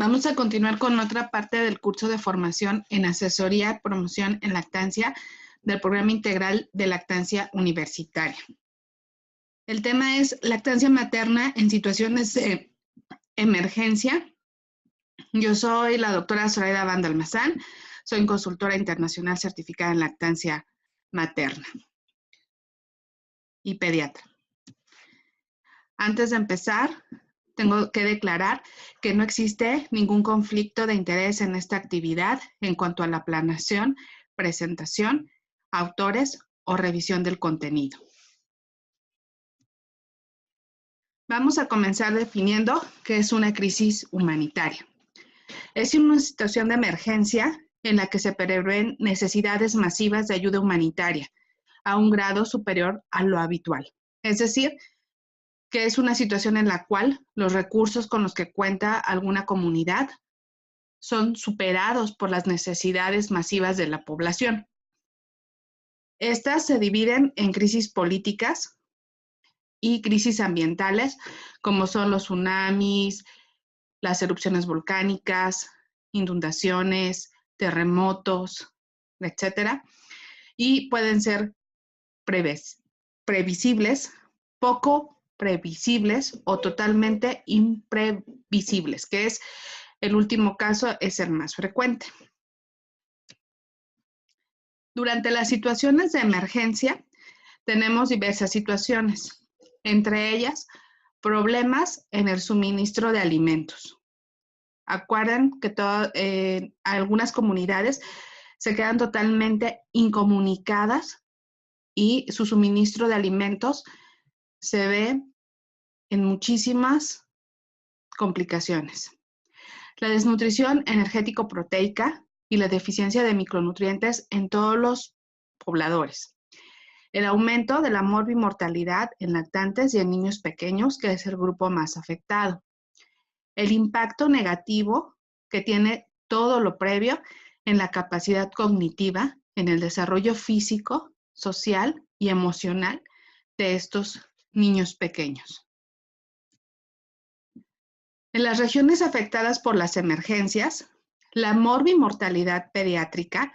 Vamos a continuar con otra parte del curso de formación en asesoría y promoción en lactancia del programa integral de lactancia universitaria. El tema es lactancia materna en situaciones de emergencia. Yo soy la doctora Zoraida Banda Almazán, soy consultora internacional certificada en lactancia materna y pediatra. Antes de empezar, tengo que declarar que no existe ningún conflicto de interés en esta actividad en cuanto a la planeación, presentación, autores o revisión del contenido. Vamos a comenzar definiendo qué es una crisis humanitaria. Es una situación de emergencia en la que se prevén necesidades masivas de ayuda humanitaria a un grado superior a lo habitual. Es decir, que es una situación en la cual los recursos con los que cuenta alguna comunidad son superados por las necesidades masivas de la población. Estas se dividen en crisis políticas y crisis ambientales, como son los tsunamis, las erupciones volcánicas, inundaciones, terremotos, etcétera, y pueden ser previsibles, poco previsibles o totalmente imprevisibles, que es el último caso, es el más frecuente. Durante las situaciones de emergencia tenemos diversas situaciones, entre ellas problemas en el suministro de alimentos. Acuerden que algunas comunidades se quedan totalmente incomunicadas y su suministro de alimentos se ve en muchísimas complicaciones. La desnutrición energético-proteica y la deficiencia de micronutrientes en todos los pobladores. El aumento de la morbimortalidad en lactantes y en niños pequeños, que es el grupo más afectado. El impacto negativo que tiene todo lo previo en la capacidad cognitiva, en el desarrollo físico, social y emocional de estos niños pequeños. En las regiones afectadas por las emergencias, la morbimortalidad pediátrica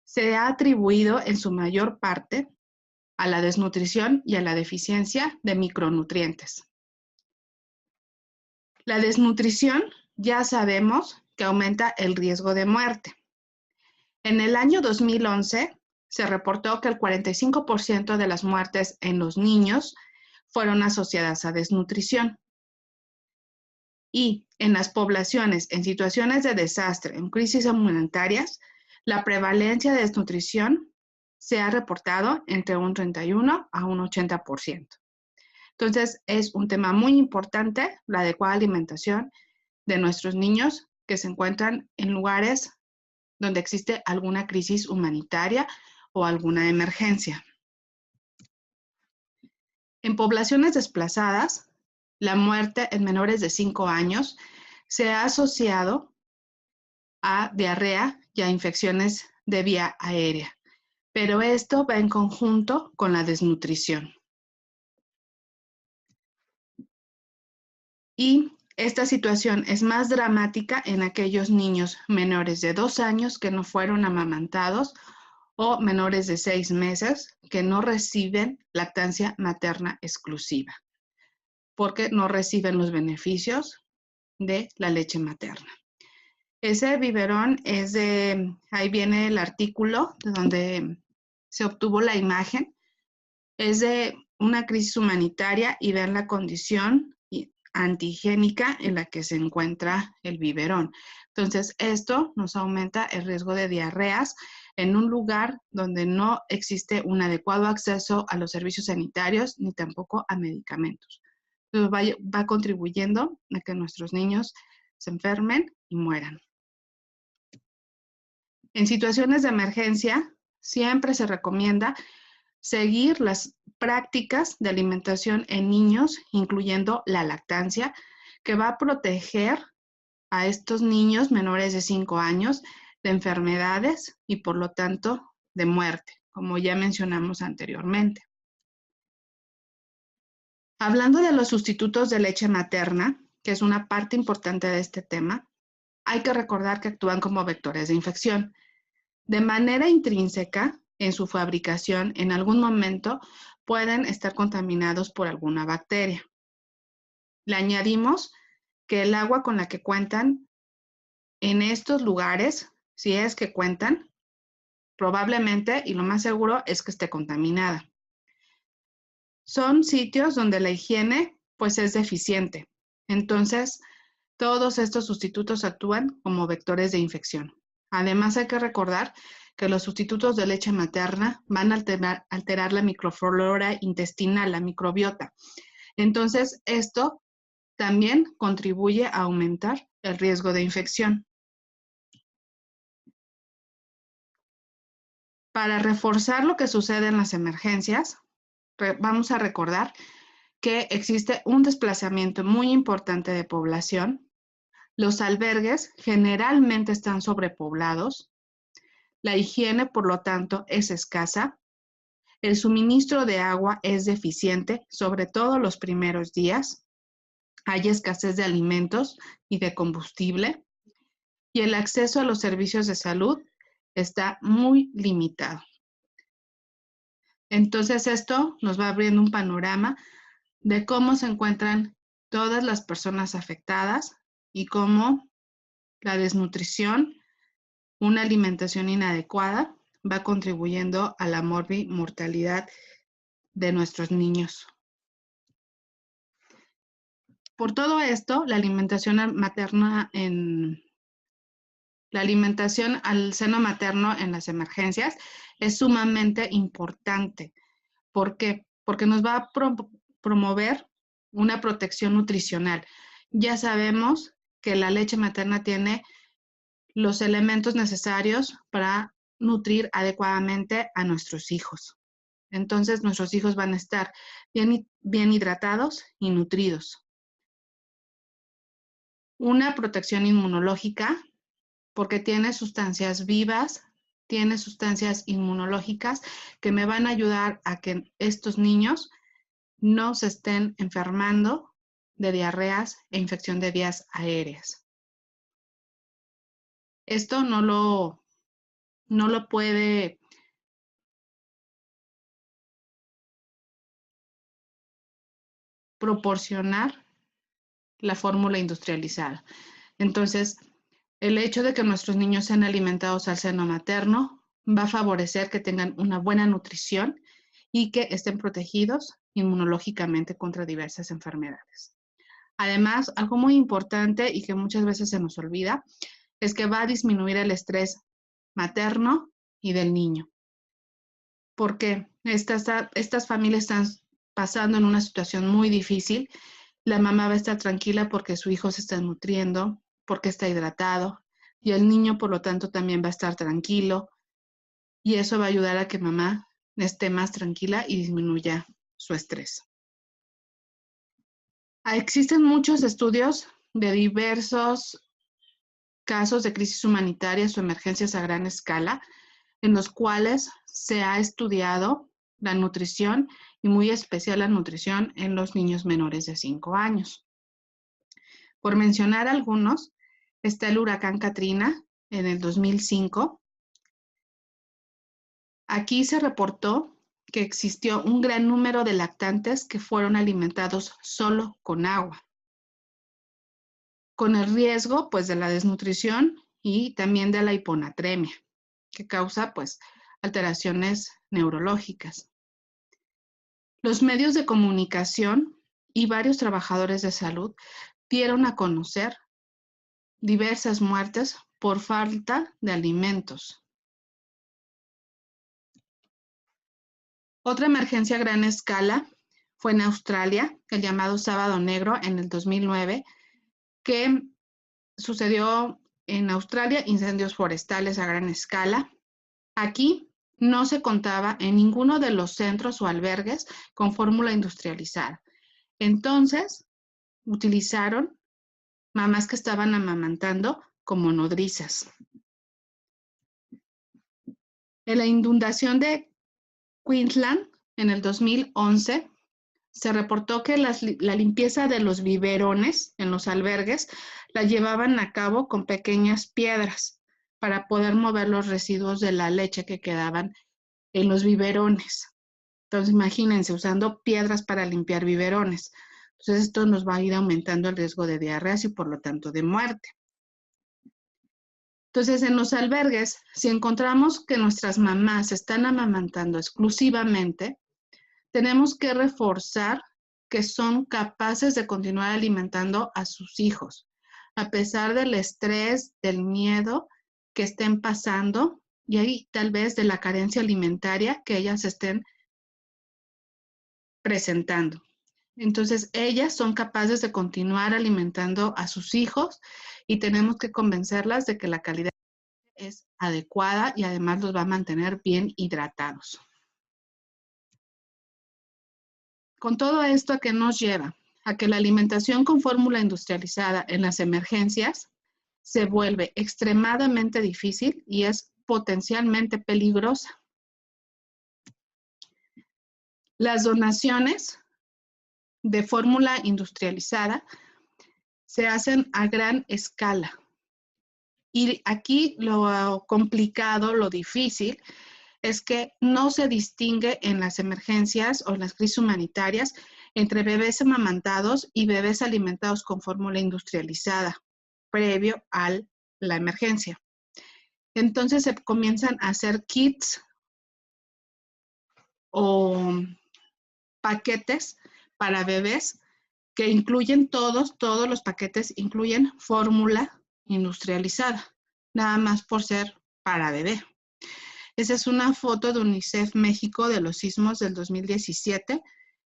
se ha atribuido en su mayor parte a la desnutrición y a la deficiencia de micronutrientes. La desnutrición ya sabemos que aumenta el riesgo de muerte. En el año 2011 se reportó que el 45% de las muertes en los niños fueron asociadas a desnutrición. Y en las poblaciones en situaciones de desastre, en crisis humanitarias, la prevalencia de desnutrición se ha reportado entre un 31 a un 80%. Entonces, es un tema muy importante la adecuada alimentación de nuestros niños que se encuentran en lugares donde existe alguna crisis humanitaria o alguna emergencia. En poblaciones desplazadas, la muerte en menores de 5 años se ha asociado a diarrea y a infecciones de vía aérea, pero esto va en conjunto con la desnutrición. Y esta situación es más dramática en aquellos niños menores de 2 años que no fueron amamantados o menores de 6 meses que no reciben lactancia materna exclusiva, porque no reciben los beneficios de la leche materna. Ese biberón es de, ahí viene el artículo de donde se obtuvo la imagen, es de una crisis humanitaria y vean la condición antihigiénica en la que se encuentra el biberón. Entonces, esto nos aumenta el riesgo de diarreas en un lugar donde no existe un adecuado acceso a los servicios sanitarios ni tampoco a medicamentos. Entonces, va contribuyendo a que nuestros niños se enfermen y mueran. En situaciones de emergencia, siempre se recomienda seguir las prácticas de alimentación en niños, incluyendo la lactancia, que va a proteger a estos niños menores de 5 años de enfermedades y por lo tanto de muerte, como ya mencionamos anteriormente. Hablando de los sustitutos de leche materna, que es una parte importante de este tema, hay que recordar que actúan como vectores de infección. De manera intrínseca, en su fabricación, en algún momento pueden estar contaminados por alguna bacteria. Le añadimos que el agua con la que cuentan en estos lugares, si es que cuentan, probablemente, y lo más seguro, es que esté contaminada. Son sitios donde la higiene, pues, es deficiente. Entonces, todos estos sustitutos actúan como vectores de infección. Además, hay que recordar que los sustitutos de leche materna van a alterar la microflora intestinal, la microbiota. Entonces, esto también contribuye a aumentar el riesgo de infección. Para reforzar lo que sucede en las emergencias, vamos a recordar que existe un desplazamiento muy importante de población. Los albergues generalmente están sobrepoblados. La higiene, por lo tanto, es escasa. El suministro de agua es deficiente, sobre todo los primeros días. Hay escasez de alimentos y de combustible. Y el acceso a los servicios de salud está muy limitado. Entonces, esto nos va abriendo un panorama de cómo se encuentran todas las personas afectadas y cómo la desnutrición, una alimentación inadecuada, va contribuyendo a la mortalidad de nuestros niños. Por todo esto, la alimentación al seno materno en las emergencias es sumamente importante. ¿Por qué? Porque nos va a promover una protección nutricional. Ya sabemos que la leche materna tiene los elementos necesarios para nutrir adecuadamente a nuestros hijos. Entonces, nuestros hijos van a estar bien hidratados y nutridos. Una protección inmunológica, porque tiene sustancias vivas, tiene sustancias inmunológicas que me van a ayudar a que estos niños no se estén enfermando de diarreas e infección de vías aéreas. Esto no lo puede proporcionar la fórmula industrializada. Entonces, el hecho de que nuestros niños sean alimentados al seno materno va a favorecer que tengan una buena nutrición y que estén protegidos inmunológicamente contra diversas enfermedades. Además, algo muy importante y que muchas veces se nos olvida es que va a disminuir el estrés materno y del niño. Porque estas familias están pasando en una situación muy difícil. La mamá va a estar tranquila porque su hijo se está nutriendo, porque está hidratado, y el niño, por lo tanto, también va a estar tranquilo, y eso va a ayudar a que mamá esté más tranquila y disminuya su estrés. Existen muchos estudios de diversos casos de crisis humanitarias o emergencias a gran escala, en los cuales se ha estudiado la nutrición y muy especial la nutrición en los niños menores de 5 años. Por mencionar algunos, está el huracán Katrina en el 2005. Aquí se reportó que existió un gran número de lactantes que fueron alimentados solo con agua, con el riesgo pues de la desnutrición y también de la hiponatremia, que causa pues alteraciones neurológicas. Los medios de comunicación y varios trabajadores de salud dieron a conocer diversas muertes por falta de alimentos. Otra emergencia a gran escala fue en Australia, el llamado Sábado Negro en el 2009, que sucedió en Australia incendios forestales a gran escala. Aquí no se contaba en ninguno de los centros o albergues con fórmula industrializada. Entonces, utilizaron mamás que estaban amamantando como nodrizas. En la inundación de Queensland, en el 2011, se reportó que la limpieza de los biberones en los albergues la llevaban a cabo con pequeñas piedras para poder mover los residuos de la leche que quedaban en los biberones. Entonces, imagínense, usando piedras para limpiar biberones. Entonces, esto nos va a ir aumentando el riesgo de diarreas y, por lo tanto, de muerte. Entonces, en los albergues, si encontramos que nuestras mamás están amamantando exclusivamente, tenemos que reforzar que son capaces de continuar alimentando a sus hijos, a pesar del estrés, del miedo que estén pasando y ahí tal vez de la carencia alimentaria que ellas estén presentando. Entonces, ellas son capaces de continuar alimentando a sus hijos y tenemos que convencerlas de que la calidad es adecuada y además los va a mantener bien hidratados. Con todo esto, ¿a qué nos lleva? A que la alimentación con fórmula industrializada en las emergencias se vuelve extremadamente difícil y es potencialmente peligrosa. Las donaciones de fórmula industrializada se hacen a gran escala. Y aquí lo complicado, lo difícil, es que no se distingue en las emergencias o en las crisis humanitarias entre bebés amamantados y bebés alimentados con fórmula industrializada previo a la emergencia. Entonces se comienzan a hacer kits o paquetes para bebés que incluyen todos los paquetes incluyen fórmula industrializada, nada más por ser para bebé. Esa es una foto de UNICEF México de los sismos del 2017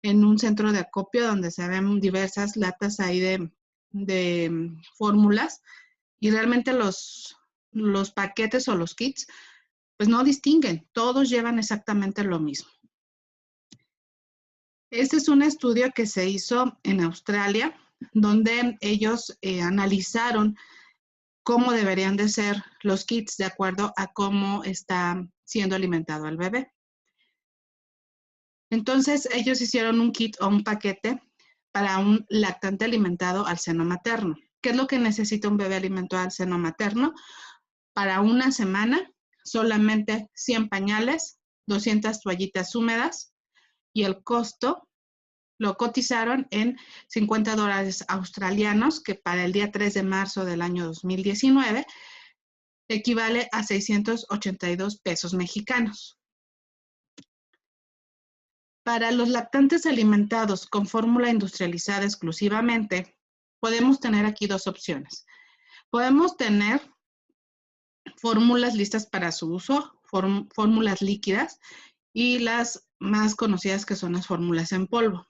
en un centro de acopio donde se ven diversas latas ahí de fórmulas y realmente los paquetes o los kits pues no distinguen, todos llevan exactamente lo mismo. Este es un estudio que se hizo en Australia donde ellos analizaron cómo deberían de ser los kits de acuerdo a cómo está siendo alimentado el bebé. Entonces, ellos hicieron un kit o un paquete para un lactante alimentado al seno materno. ¿Qué es lo que necesita un bebé alimentado al seno materno? Para una semana, solamente 100 pañales, 200 toallitas húmedas y el costo lo cotizaron en $50 australianos, que para el día 3 de marzo del año 2019 equivale a 682 pesos mexicanos. Para los lactantes alimentados con fórmula industrializada exclusivamente, podemos tener aquí dos opciones. Podemos tener fórmulas listas para su uso, fórmulas líquidas y las más conocidas que son las fórmulas en polvo.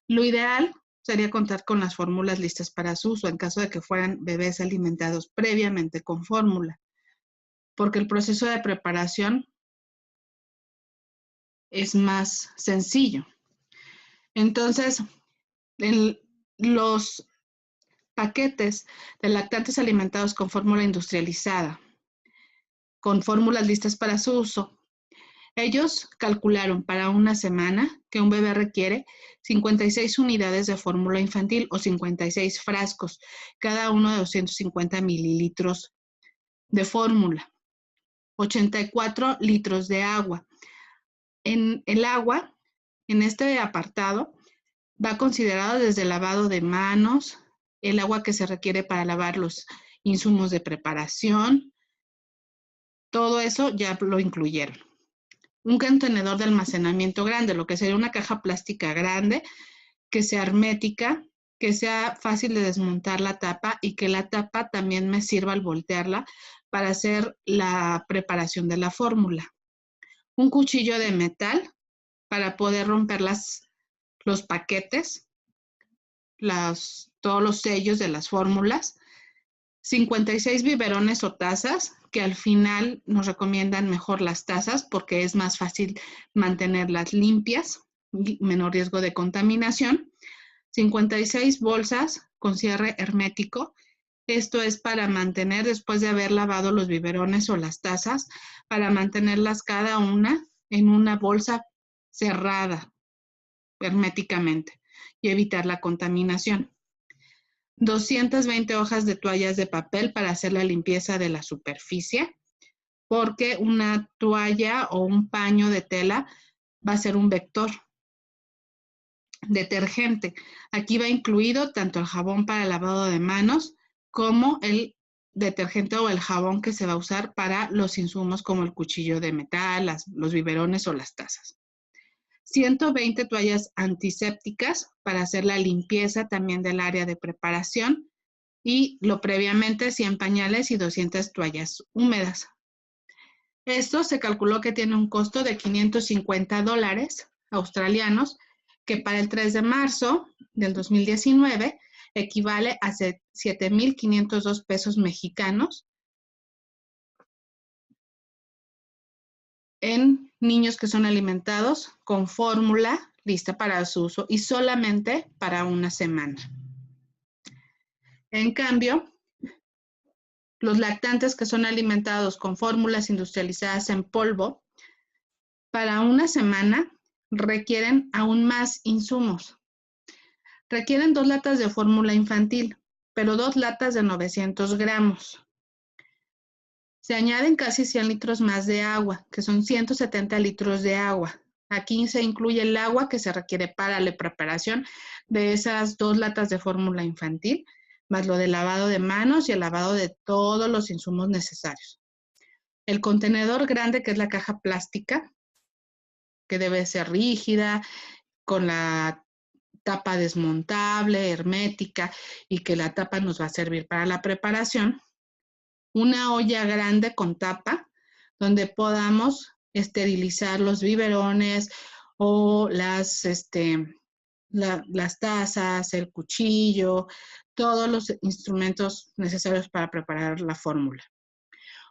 Lo ideal sería contar con las fórmulas listas para su uso en caso de que fueran bebés alimentados previamente con fórmula, porque el proceso de preparación es más sencillo. Entonces, los paquetes de lactantes alimentados con fórmula industrializada, con fórmulas listas para su uso, ellos calcularon para una semana que un bebé requiere 56 unidades de fórmula infantil o 56 frascos, cada uno de 250 mililitros de fórmula, 84 litros de agua. En el agua, en este apartado, va considerado desde el lavado de manos, el agua que se requiere para lavar los insumos de preparación, todo eso ya lo incluyeron. Un contenedor de almacenamiento grande, lo que sería una caja plástica grande, que sea hermética, que sea fácil de desmontar la tapa y que la tapa también me sirva al voltearla para hacer la preparación de la fórmula. Un cuchillo de metal para poder romper los paquetes, todos los sellos de las fórmulas, 56 biberones o tazas, que al final nos recomiendan mejor las tazas porque es más fácil mantenerlas limpias y menor riesgo de contaminación. 56 bolsas con cierre hermético. Esto es para mantener, después de haber lavado los biberones o las tazas, para mantenerlas cada una en una bolsa cerrada, herméticamente y evitar la contaminación. 220 hojas de toallas de papel para hacer la limpieza de la superficie, porque una toalla o un paño de tela va a ser un vector. Detergente. Aquí va incluido tanto el jabón para lavado de manos como el detergente o el jabón que se va a usar para los insumos como el cuchillo de metal, los biberones o las tazas. 120 toallas antisépticas para hacer la limpieza también del área de preparación y lo previamente 100 pañales y 200 toallas húmedas. Esto se calculó que tiene un costo de $550 australianos, que para el 3 de marzo del 2019 equivale a 7,502 pesos mexicanos en niños que son alimentados con fórmula lista para su uso y solamente para una semana. En cambio, los lactantes que son alimentados con fórmulas industrializadas en polvo, para una semana requieren aún más insumos. Requieren 2 latas de fórmula infantil, pero 2 latas de 900 gramos. Se añaden casi 100 litros más de agua, que son 170 litros de agua. Aquí se incluye el agua que se requiere para la preparación de esas 2 latas de fórmula infantil, más lo del lavado de manos y el lavado de todos los insumos necesarios. El contenedor grande, que es la caja plástica, que debe ser rígida, con la tapa desmontable, hermética, y que la tapa nos va a servir para la preparación. Una olla grande con tapa, donde podamos esterilizar los biberones o las tazas, el cuchillo, todos los instrumentos necesarios para preparar la fórmula.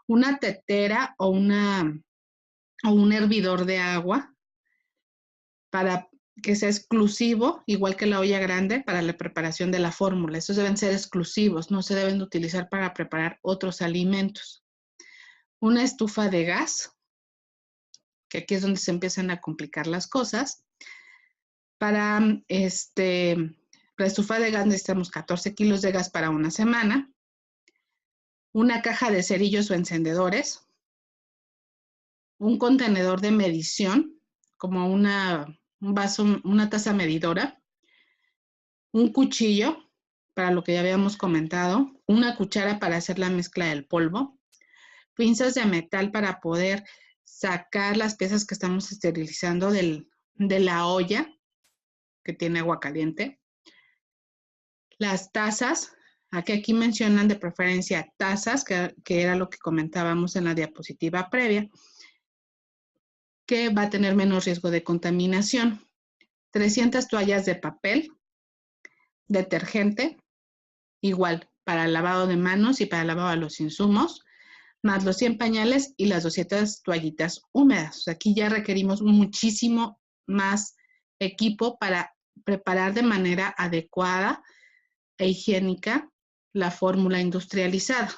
Una tetera o un hervidor de agua para que sea exclusivo, igual que la olla grande, para la preparación de la fórmula. Estos deben ser exclusivos, no se deben de utilizar para preparar otros alimentos. Una estufa de gas, que aquí es donde se empiezan a complicar las cosas. Para la estufa de gas necesitamos 14 kilos de gas para una semana. Una caja de cerillos o encendedores. Un contenedor de medición, como un vaso, una taza medidora. Un cuchillo, para lo que ya habíamos comentado. Una cuchara para hacer la mezcla del polvo. Pinzas de metal para poder sacar las piezas que estamos esterilizando de la olla que tiene agua caliente. Las tazas, aquí mencionan de preferencia tazas, que era lo que comentábamos en la diapositiva previa, que va a tener menos riesgo de contaminación. 300 toallas de papel, detergente, igual para el lavado de manos y para el lavado de los insumos, más los 100 pañales y las 200 toallitas húmedas. O sea, aquí ya requerimos muchísimo más equipo para preparar de manera adecuada e higiénica la fórmula industrializada.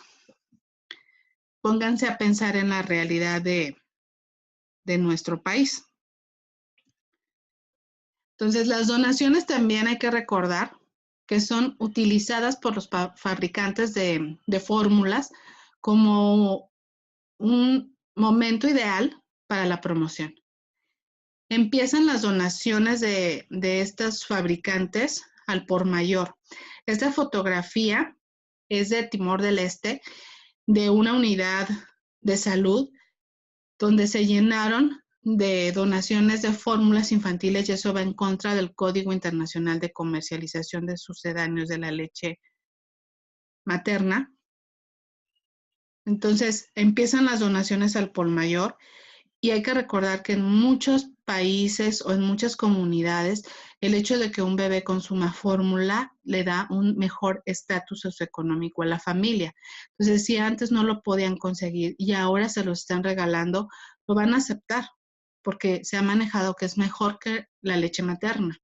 Pónganse a pensar en la realidad de nuestro país. Entonces, las donaciones también hay que recordar que son utilizadas por los fabricantes de fórmulas como un momento ideal para la promoción. Empiezan las donaciones de estos fabricantes al por mayor. Esta fotografía es de Timor del Este, de una unidad de salud donde se llenaron de donaciones de fórmulas infantiles y eso va en contra del Código Internacional de Comercialización de Sucedáneos de la Leche Materna. Entonces, empiezan las donaciones al por mayor y hay que recordar que en muchos países o en muchas comunidades, el hecho de que un bebé consuma fórmula le da un mejor estatus socioeconómico a la familia. Entonces, si antes no lo podían conseguir y ahora se lo están regalando, lo van a aceptar porque se ha manejado que es mejor que la leche materna.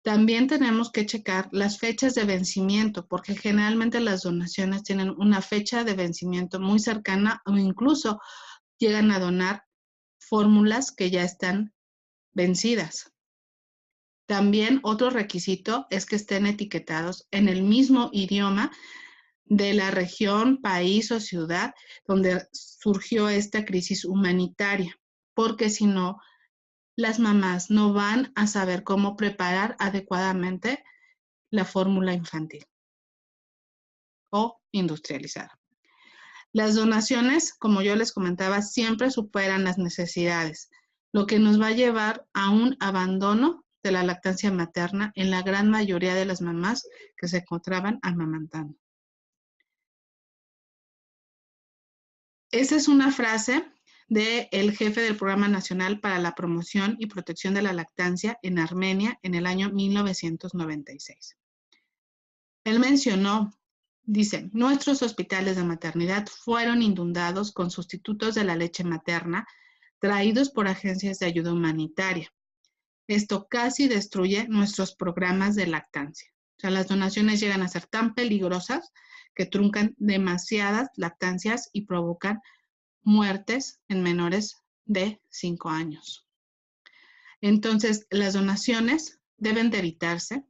También tenemos que checar las fechas de vencimiento, porque generalmente las donaciones tienen una fecha de vencimiento muy cercana o incluso llegan a donar fórmulas que ya están vencidas. También otro requisito es que estén etiquetados en el mismo idioma de la región, país o ciudad donde surgió esta crisis humanitaria, porque si no, las mamás no van a saber cómo preparar adecuadamente la fórmula infantil o industrializada. Las donaciones, como yo les comentaba, siempre superan las necesidades, lo que nos va a llevar a un abandono de la lactancia materna en la gran mayoría de las mamás que se encontraban amamantando. Esa es una frase del jefe del Programa Nacional para la Promoción y Protección de la Lactancia en Armenia en el año 1996. Él mencionó, dice, nuestros hospitales de maternidad fueron inundados con sustitutos de la leche materna traídos por agencias de ayuda humanitaria. Esto casi destruye nuestros programas de lactancia. O sea, las donaciones llegan a ser tan peligrosas que truncan demasiadas lactancias y provocan muertes en menores de 5 años. Entonces, las donaciones deben de evitarse.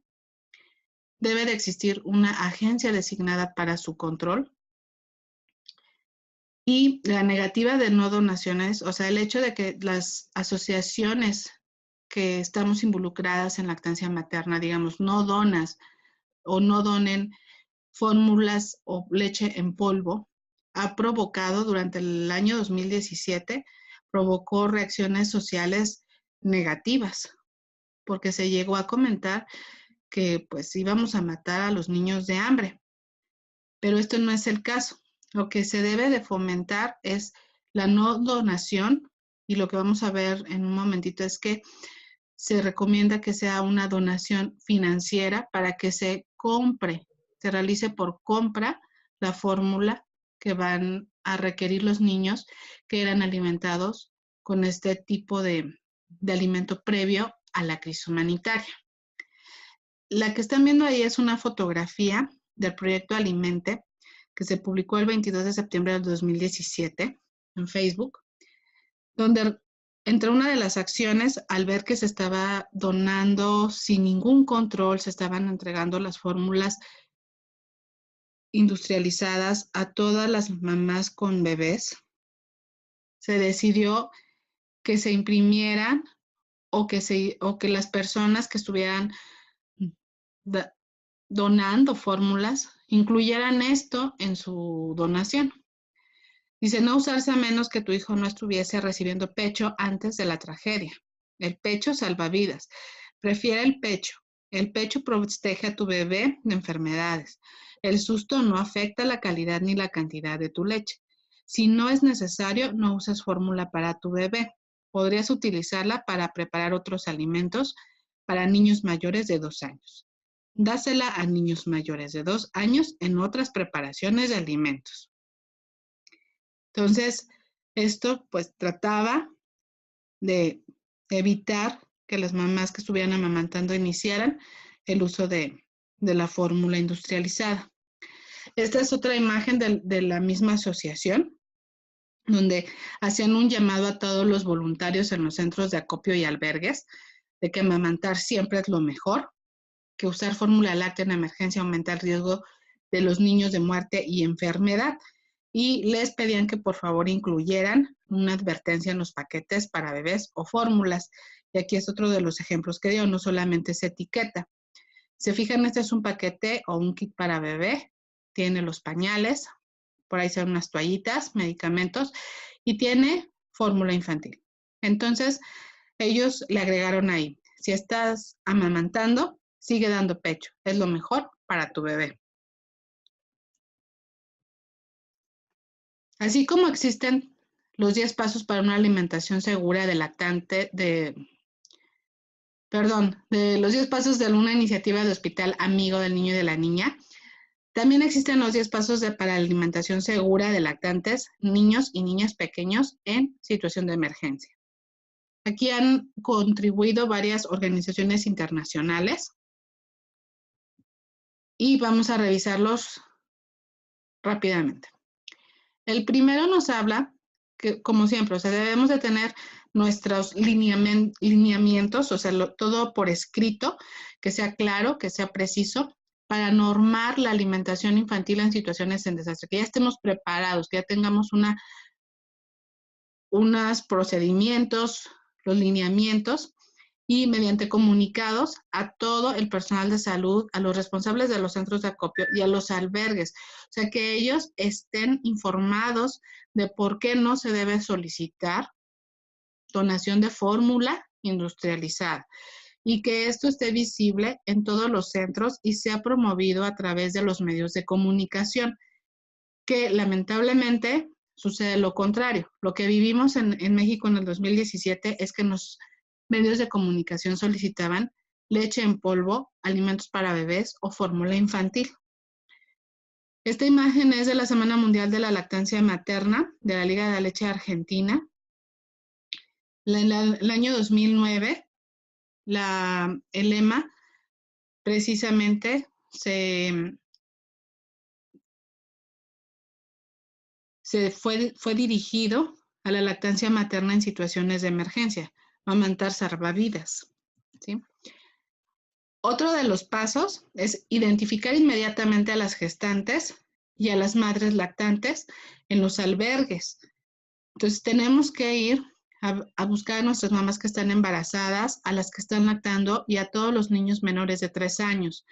Debe de existir una agencia designada para su control. Y la negativa de no donaciones, o sea, el hecho de que las asociaciones que estamos involucradas en lactancia materna, digamos, no donas o no donen fórmulas o leche en polvo, ha provocado durante el año 2017, provocó reacciones sociales negativas, porque se llegó a comentar que pues íbamos a matar a los niños de hambre. Pero esto no es el caso. Lo que se debe de fomentar es la no donación, y lo que vamos a ver en un momentito es que se recomienda que sea una donación financiera para que se compre, se realice por compra la fórmula que van a requerir los niños que eran alimentados con este tipo de alimento previo a la crisis humanitaria. La que están viendo ahí es una fotografía del proyecto Alimente, que se publicó el 22 de septiembre del 2017 en Facebook, donde entre una de las acciones, al ver que se estaba donando sin ningún control, se estaban entregando las fórmulas industrializadas a todas las mamás con bebés, se decidió que se imprimieran o que las personas que estuvieran donando fórmulas incluyeran esto en su donación. Dice, no usarse a menos que tu hijo no estuviese recibiendo pecho antes de la tragedia. El pecho salva vidas. Prefiere el pecho. El pecho protege a tu bebé de enfermedades. El susto no afecta la calidad ni la cantidad de tu leche. Si no es necesario, no uses fórmula para tu bebé. Podrías utilizarla para preparar otros alimentos para niños mayores de 2 años. Dásela a niños mayores de 2 años en otras preparaciones de alimentos. Entonces, esto pues trataba de evitar que las mamás que estuvieran amamantando iniciaran el uso de la fórmula industrializada. Esta es otra imagen de la misma asociación, donde hacían un llamado a todos los voluntarios en los centros de acopio y albergues de que amamantar siempre es lo mejor, que usar fórmula láctea en emergencia aumenta el riesgo de los niños de muerte y enfermedad. Y les pedían que por favor incluyeran una advertencia en los paquetes para bebés o fórmulas. Y aquí es otro de los ejemplos que dio, no solamente es etiqueta. Se fijan, este es un paquete o un kit para bebé, tiene los pañales, por ahí son unas toallitas, medicamentos, y tiene fórmula infantil. Entonces, ellos le agregaron ahí, si estás amamantando, sigue dando pecho, es lo mejor para tu bebé. Así como existen los 10 pasos para una alimentación segura de lactante, de los 10 pasos de una iniciativa de hospital amigo del niño y de la niña, también existen los 10 pasos para alimentación segura de lactantes, niños y niñas pequeños en situación de emergencia. Aquí han contribuido varias organizaciones internacionales y vamos a revisarlos rápidamente. El primero nos habla que, como siempre, o sea, debemos de tener nuestros lineamientos, o sea, todo por escrito, que sea claro, que sea preciso, para normar la alimentación infantil en situaciones en desastre, que ya estemos preparados, que ya tengamos unos procedimientos, los lineamientos, y mediante comunicados a todo el personal de salud, a los responsables de los centros de acopio y a los albergues. O sea, que ellos estén informados de por qué no se debe solicitar donación de fórmula industrializada y que esto esté visible en todos los centros y sea promovido a través de los medios de comunicación, que lamentablemente sucede lo contrario. Lo que vivimos en México en el 2017 es que los medios de comunicación solicitaban leche en polvo, alimentos para bebés o fórmula infantil. Esta imagen es de la Semana Mundial de la Lactancia Materna de la Liga de la Leche Argentina. En el año 2009, el lema precisamente fue dirigido a la lactancia materna en situaciones de emergencia, amamantar salvavidas, ¿sí? Otro de los pasos es identificar inmediatamente a las gestantes y a las madres lactantes en los albergues. Entonces tenemos que ir a buscar a nuestras mamás que están embarazadas, a las que están lactando y a todos los niños menores de 3 años.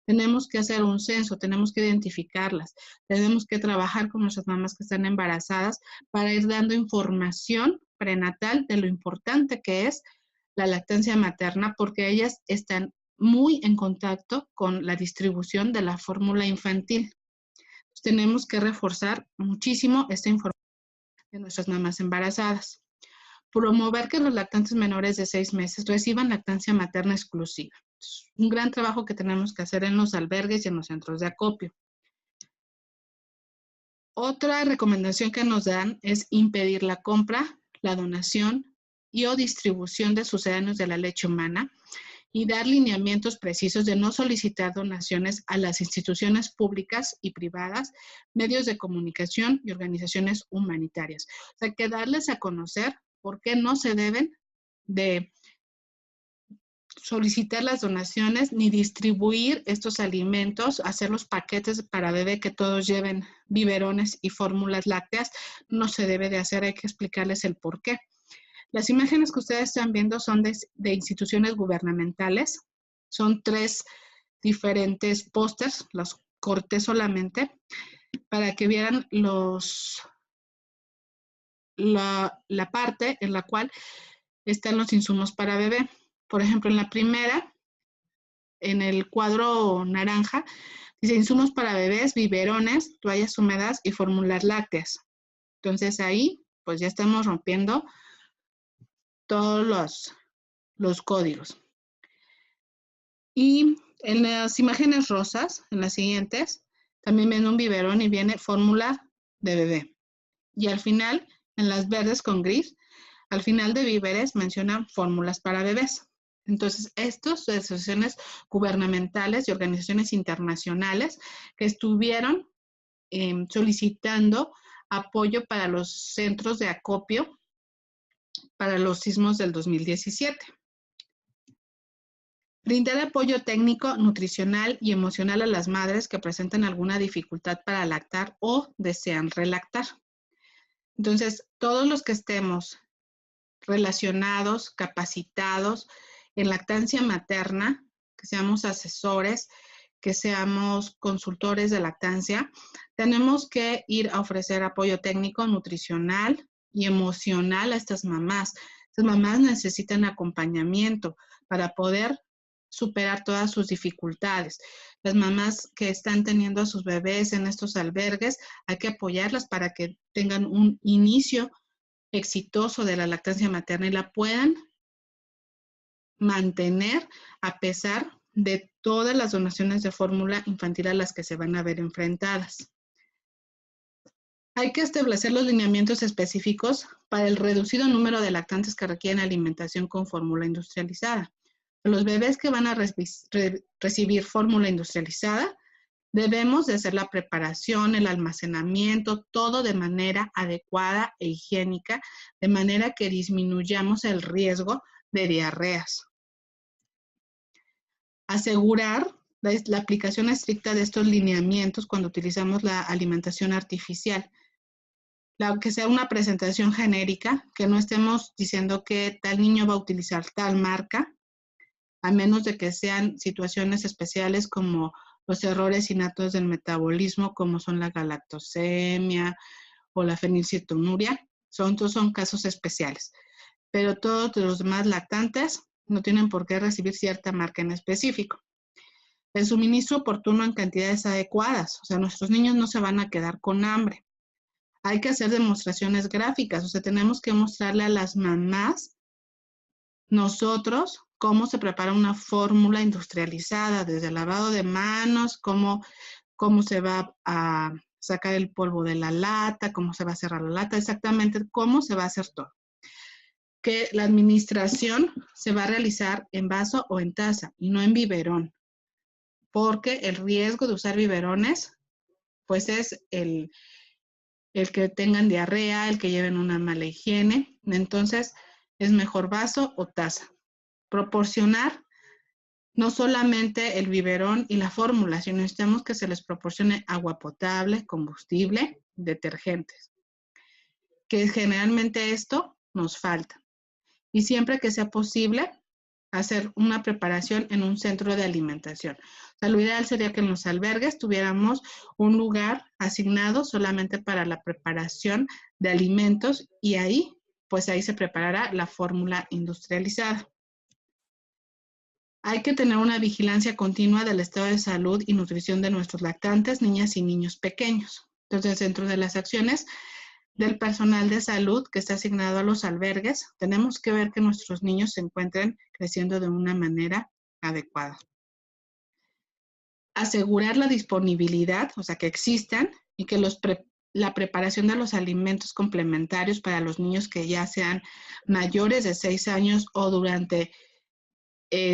Tenemos que hacer un censo, tenemos que identificarlas, tenemos que trabajar con nuestras mamás que están embarazadas para ir dando información prenatal de lo importante que es la lactancia materna, porque ellas están muy en contacto con la distribución de la fórmula infantil. Entonces, tenemos que reforzar muchísimo esta información de nuestras mamás embarazadas. Promover que los lactantes menores de 6 meses reciban lactancia materna exclusiva. Es un gran trabajo que tenemos que hacer en los albergues y en los centros de acopio. Otra recomendación que nos dan es impedir la compra, la donación y o distribución de sucedáneos de la leche humana y dar lineamientos precisos de no solicitar donaciones a las instituciones públicas y privadas, medios de comunicación y organizaciones humanitarias. O sea, que darles a conocer por qué no se deben de solicitar las donaciones ni distribuir estos alimentos, hacer los paquetes para bebé que todos lleven biberones y fórmulas lácteas, no se debe de hacer, hay que explicarles el por qué. Las imágenes que ustedes están viendo son de instituciones gubernamentales, son 3 diferentes pósters, los corté solamente para que vieran la parte en la cual están los insumos para bebé. Por ejemplo, en la primera, en el cuadro naranja, dice insumos para bebés, biberones, toallas húmedas y fórmulas lácteas. Entonces ahí, pues ya estamos rompiendo todos los códigos. Y en las imágenes rosas, en las siguientes, también viene un biberón y viene fórmula de bebé. Y al final, en las verdes con gris, al final de víveres mencionan fórmulas para bebés. Entonces, estas asociaciones gubernamentales y organizaciones internacionales que estuvieron solicitando apoyo para los centros de acopio para los sismos del 2017. Brindar apoyo técnico, nutricional y emocional a las madres que presentan alguna dificultad para lactar o desean relactar. Entonces, todos los que estemos relacionados, capacitados en lactancia materna, que seamos asesores, que seamos consultores de lactancia, tenemos que ir a ofrecer apoyo técnico, nutricional y emocional a estas mamás. Estas mamás necesitan acompañamiento para poder superar todas sus dificultades. Las mamás que están teniendo a sus bebés en estos albergues, hay que apoyarlas para que tengan un inicio exitoso de la lactancia materna y la puedan mantener a pesar de todas las donaciones de fórmula infantil a las que se van a ver enfrentadas. Hay que establecer los lineamientos específicos para el reducido número de lactantes que requieren alimentación con fórmula industrializada. Los bebés que van a recibir fórmula industrializada Debemos de hacer la preparación, el almacenamiento, todo de manera adecuada e higiénica, de manera que disminuyamos el riesgo de diarreas. Asegurar la aplicación estricta de estos lineamientos cuando utilizamos la alimentación artificial. Que sea una presentación genérica, que no estemos diciendo que tal niño va a utilizar tal marca, a menos de que sean situaciones especiales como los errores innatos del metabolismo, como son la galactosemia o la fenilcetonuria. Todos son casos especiales. Pero todos los demás lactantes no tienen por qué recibir cierta marca en específico. El suministro oportuno en cantidades adecuadas. O sea, nuestros niños no se van a quedar con hambre. Hay que hacer demostraciones gráficas. O sea, tenemos que mostrarle a las mamás, nosotros, cómo se prepara una fórmula industrializada, desde el lavado de manos, cómo se va a sacar el polvo de la lata, cómo se va a cerrar la lata, exactamente cómo se va a hacer todo. Que la administración se va a realizar en vaso o en taza y no en biberón, porque el riesgo de usar biberones, pues es el que tengan diarrea, el que lleven una mala higiene. Entonces, es mejor vaso o taza. Proporcionar no solamente el biberón y la fórmula, sino necesitamos que se les proporcione agua potable, combustible, detergentes. Que generalmente esto nos falta. Y siempre que sea posible, hacer una preparación en un centro de alimentación. O sea, lo ideal sería que en los albergues tuviéramos un lugar asignado solamente para la preparación de alimentos y ahí se preparará la fórmula industrializada. Hay que tener una vigilancia continua del estado de salud y nutrición de nuestros lactantes, niñas y niños pequeños. Entonces, dentro de las acciones del personal de salud que está asignado a los albergues, tenemos que ver que nuestros niños se encuentren creciendo de una manera adecuada. Asegurar la disponibilidad, o sea, que existan y que la preparación de los alimentos complementarios para los niños que ya sean mayores de 6 años o durante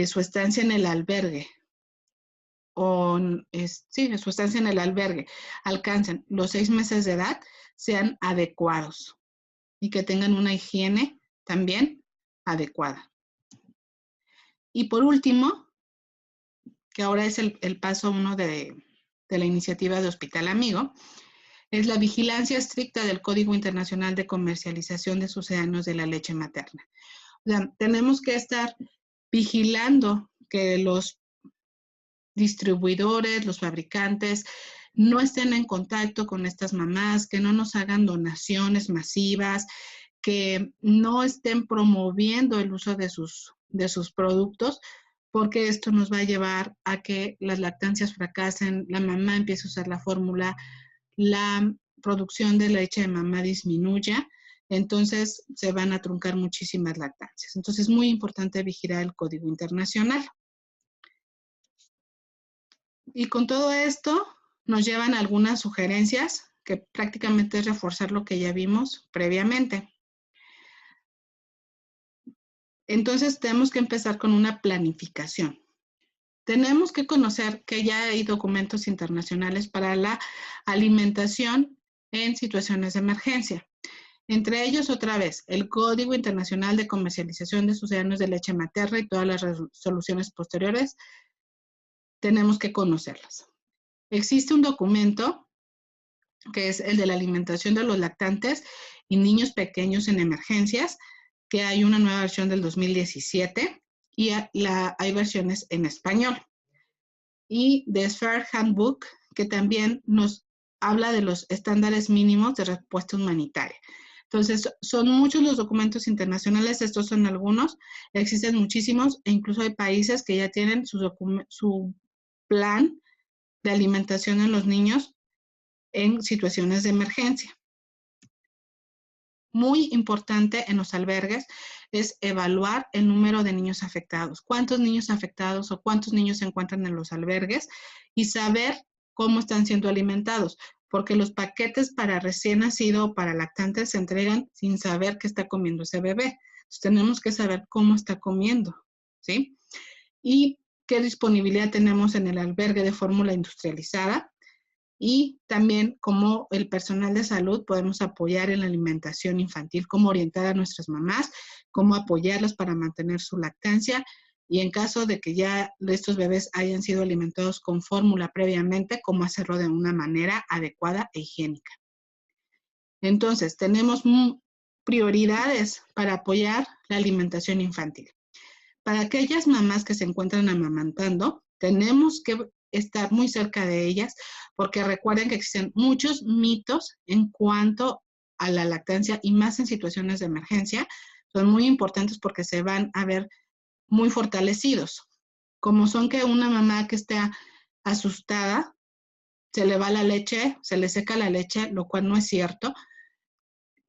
su estancia en el albergue, su estancia en el albergue, alcancen los 6 meses de edad, sean adecuados y que tengan una higiene también adecuada. Y por último, que ahora es el paso 1 de la iniciativa de Hospital Amigo, es la vigilancia estricta del Código Internacional de Comercialización de Sucedáneos de la Leche Materna. O sea, tenemos que estar vigilando que los distribuidores, los fabricantes, no estén en contacto con estas mamás, que no nos hagan donaciones masivas, que no estén promoviendo el uso de sus productos, porque esto nos va a llevar a que las lactancias fracasen, la mamá empiece a usar la fórmula, la producción de leche de mamá disminuya, entonces se van a truncar muchísimas lactancias. Entonces es muy importante vigilar el Código Internacional. Y con todo esto nos llevan algunas sugerencias que prácticamente es reforzar lo que ya vimos previamente. Entonces tenemos que empezar con una planificación. Tenemos que conocer que ya hay documentos internacionales para la alimentación en situaciones de emergencia. Entre ellos, otra vez, el Código Internacional de Comercialización de Sucedáneos de Leche Materna y todas las resoluciones posteriores, tenemos que conocerlas. Existe un documento que es el de la alimentación de los lactantes y niños pequeños en emergencias, que hay una nueva versión del 2017 y hay versiones en español. Y The Sphere Handbook, que también nos habla de los estándares mínimos de respuesta humanitaria. Entonces, son muchos los documentos internacionales, estos son algunos, existen muchísimos, e incluso hay países que ya tienen su plan de alimentación en los niños en situaciones de emergencia. Muy importante en los albergues es evaluar el número de niños afectados. ¿Cuántos niños afectados o cuántos niños se encuentran en los albergues? Y saber cómo están siendo alimentados, porque los paquetes para recién nacido o para lactantes se entregan sin saber qué está comiendo ese bebé. Entonces tenemos que saber cómo está comiendo, ¿sí? Y qué disponibilidad tenemos en el albergue de fórmula industrializada y también cómo el personal de salud podemos apoyar en la alimentación infantil, cómo orientar a nuestras mamás, cómo apoyarlas para mantener su lactancia y en caso de que ya estos bebés hayan sido alimentados con fórmula previamente, cómo hacerlo de una manera adecuada e higiénica. Entonces, tenemos prioridades para apoyar la alimentación infantil. Para aquellas mamás que se encuentran amamantando, tenemos que estar muy cerca de ellas porque recuerden que existen muchos mitos en cuanto a la lactancia y más en situaciones de emergencia. Son muy importantes porque se van a ver muy fortalecidos, como son que una mamá que esté asustada, se le va la leche, se le seca la leche, lo cual no es cierto,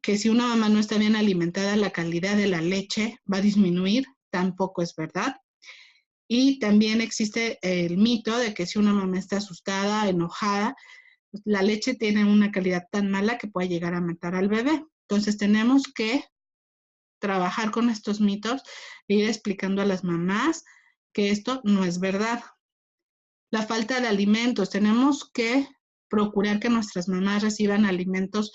que si una mamá no está bien alimentada, la calidad de la leche va a disminuir, tampoco es verdad. Y también existe el mito de que si una mamá está asustada, enojada, la leche tiene una calidad tan mala que puede llegar a matar al bebé. Entonces tenemos que trabajar con estos mitos e ir explicando a las mamás que esto no es verdad. La falta de alimentos. Tenemos que procurar que nuestras mamás reciban alimentos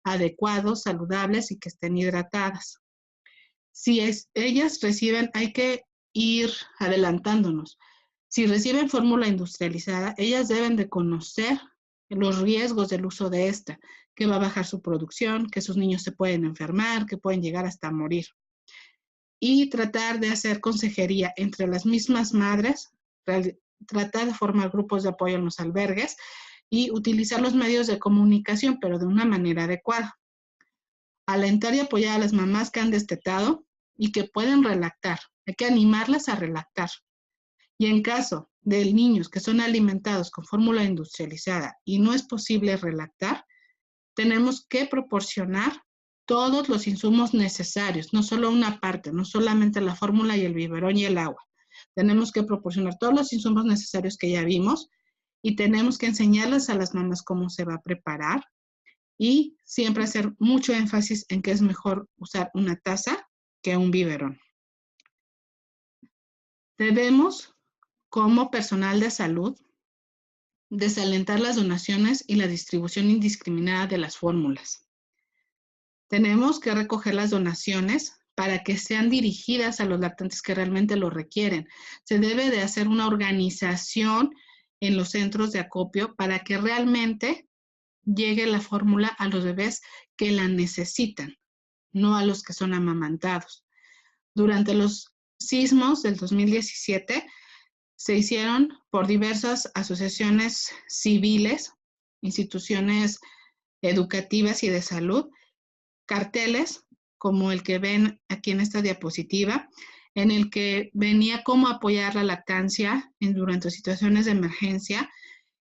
adecuados, saludables y que estén hidratadas. Si ellas reciben, hay que ir adelantándonos. Si reciben fórmula industrializada, ellas deben de conocer los riesgos del uso de esta, que va a bajar su producción, que sus niños se pueden enfermar, que pueden llegar hasta morir. Y tratar de hacer consejería entre las mismas madres, tratar de formar grupos de apoyo en los albergues y utilizar los medios de comunicación, pero de una manera adecuada. Alentar y apoyar a las mamás que han destetado y que pueden relactar. Hay que animarlas a relactar. Y en caso de niños que son alimentados con fórmula industrializada y no es posible relactar, tenemos que proporcionar todos los insumos necesarios, no solo una parte, no solamente la fórmula y el biberón y el agua. Tenemos que proporcionar todos los insumos necesarios que ya vimos y tenemos que enseñarles a las mamás cómo se va a preparar y siempre hacer mucho énfasis en que es mejor usar una taza que un biberón. Debemos, como personal de salud, desalentar las donaciones y la distribución indiscriminada de las fórmulas. Tenemos que recoger las donaciones para que sean dirigidas a los lactantes que realmente lo requieren. Se debe de hacer una organización en los centros de acopio para que realmente llegue la fórmula a los bebés que la necesitan, no a los que son amamantados. Durante los sismos del 2017, se hicieron por diversas asociaciones civiles, instituciones educativas y de salud, carteles como el que ven aquí en esta diapositiva, en el que venía cómo apoyar la lactancia durante situaciones de emergencia.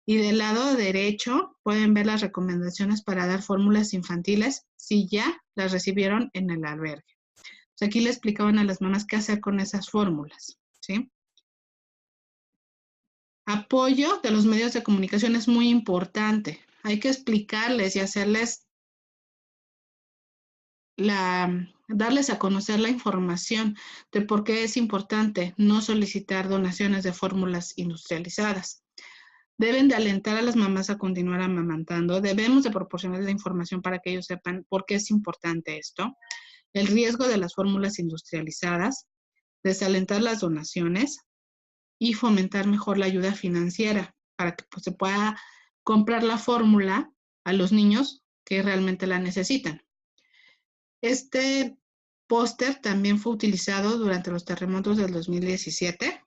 Y del lado derecho pueden ver las recomendaciones para dar fórmulas infantiles si ya las recibieron en el albergue. Pues aquí le explicaban a las mamás qué hacer con esas fórmulas, ¿sí? Apoyo de los medios de comunicación es muy importante. Hay que explicarles y hacerles darles a conocer la información de por qué es importante no solicitar donaciones de fórmulas industrializadas. Deben de alentar a las mamás a continuar amamantando. Debemos de proporcionar la información para que ellos sepan por qué es importante esto. El riesgo de las fórmulas industrializadas, desalentar las donaciones y fomentar mejor la ayuda financiera para que pues, se pueda comprar la fórmula a los niños que realmente la necesitan. Este póster también fue utilizado durante los terremotos del 2017.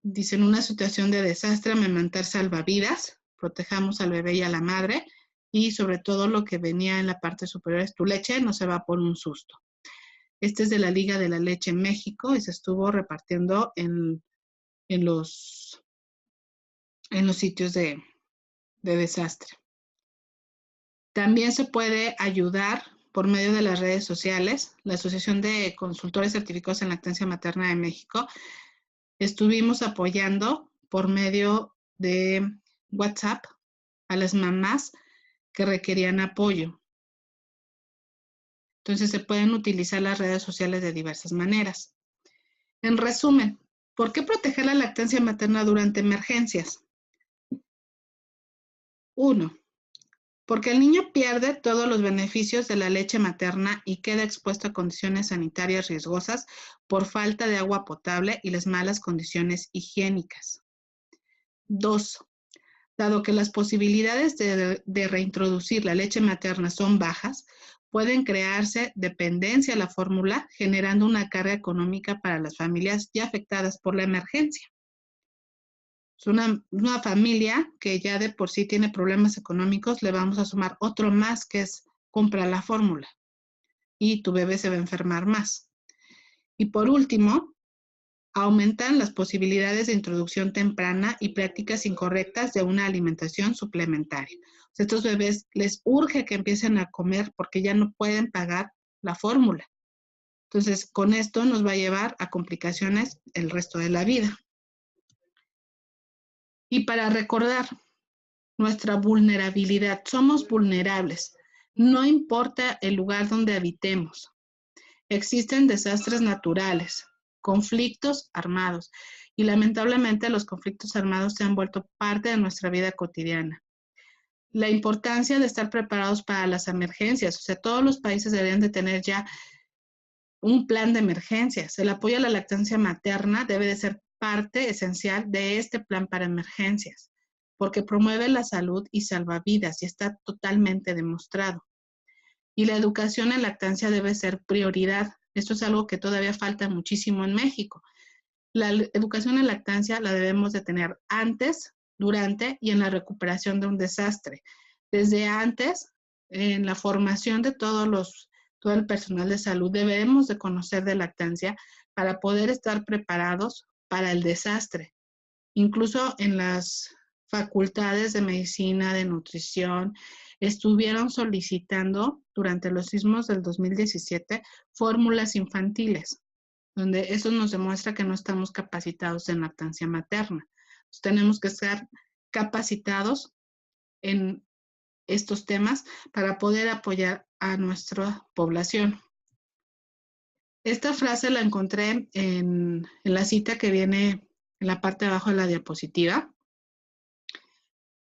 Dice, en una situación de desastre, amamantar salvavidas, protejamos al bebé y a la madre, y sobre todo lo que venía en la parte superior es tu leche no se va por un susto. Este es de la Liga de la Leche en México y se estuvo repartiendo en los sitios de desastre. También se puede ayudar por medio de las redes sociales. La Asociación de Consultores Certificados en Lactancia Materna de México estuvimos apoyando por medio de WhatsApp a las mamás que requerían apoyo. Entonces se pueden utilizar las redes sociales de diversas maneras. En resumen, ¿Por qué proteger la lactancia materna durante emergencias? 1. Porque el niño pierde todos los beneficios de la leche materna y queda expuesto a condiciones sanitarias riesgosas por falta de agua potable y las malas condiciones higiénicas. 2. Dado que las posibilidades de reintroducir la leche materna son bajas, pueden crearse dependencia a la fórmula, generando una carga económica para las familias ya afectadas por la emergencia. Es una familia que ya de por sí tiene problemas económicos, le vamos a sumar otro más que es compra la fórmula y tu bebé se va a enfermar más. Y por último, aumentan las posibilidades de introducción temprana y prácticas incorrectas de una alimentación suplementaria. O sea, estos bebés les urge que empiecen a comer porque ya no pueden pagar la fórmula. Entonces, con esto nos va a llevar a complicaciones el resto de la vida. Y para recordar nuestra vulnerabilidad, somos vulnerables, no importa el lugar donde habitemos. Existen desastres naturales, conflictos armados y lamentablemente los conflictos armados se han vuelto parte de nuestra vida cotidiana. La importancia de estar preparados para las emergencias, o sea, todos los países deberían de tener ya un plan de emergencias. El apoyo a la lactancia materna debe de ser parte esencial de este plan para emergencias, porque promueve la salud y salva vidas y está totalmente demostrado. Y la educación en lactancia debe ser prioridad. Esto es algo que todavía falta muchísimo en México. La educación en lactancia la debemos de tener antes, durante y en la recuperación de un desastre. Desde antes, en la formación de todo el personal de salud, debemos de conocer de lactancia para poder estar preparados para el desastre. Incluso en las facultades de medicina, de nutrición, estuvieron solicitando durante los sismos del 2017 fórmulas infantiles, donde eso nos demuestra que no estamos capacitados en lactancia materna. Entonces, tenemos que estar capacitados en estos temas para poder apoyar a nuestra población. Esta frase la encontré en la cita que viene en la parte de abajo de la diapositiva.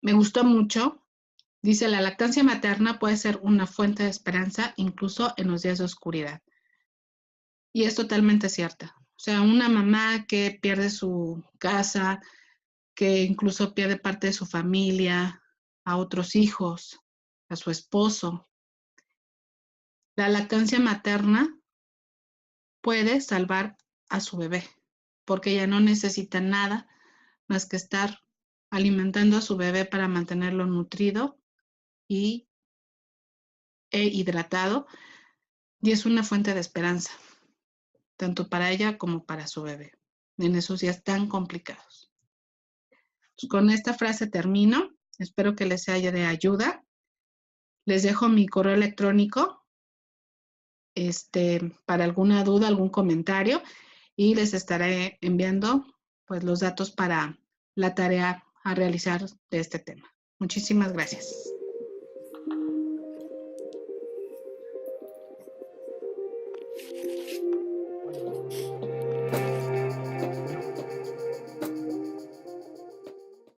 Me gustó mucho. Dice, la lactancia materna puede ser una fuente de esperanza incluso en los días de oscuridad. Y es totalmente cierta. O sea, una mamá que pierde su casa, que incluso pierde parte de su familia, a otros hijos, a su esposo. La lactancia materna puede salvar a su bebé, porque ella no necesita nada más que estar alimentando a su bebé para mantenerlo nutrido e hidratado, y es una fuente de esperanza, tanto para ella como para su bebé, en esos días tan complicados. Con esta frase termino. Espero que les haya de ayuda. Les dejo mi correo electrónico para alguna duda, algún comentario, y les estaré enviando pues, los datos para la tarea a realizar de este tema. Muchísimas gracias.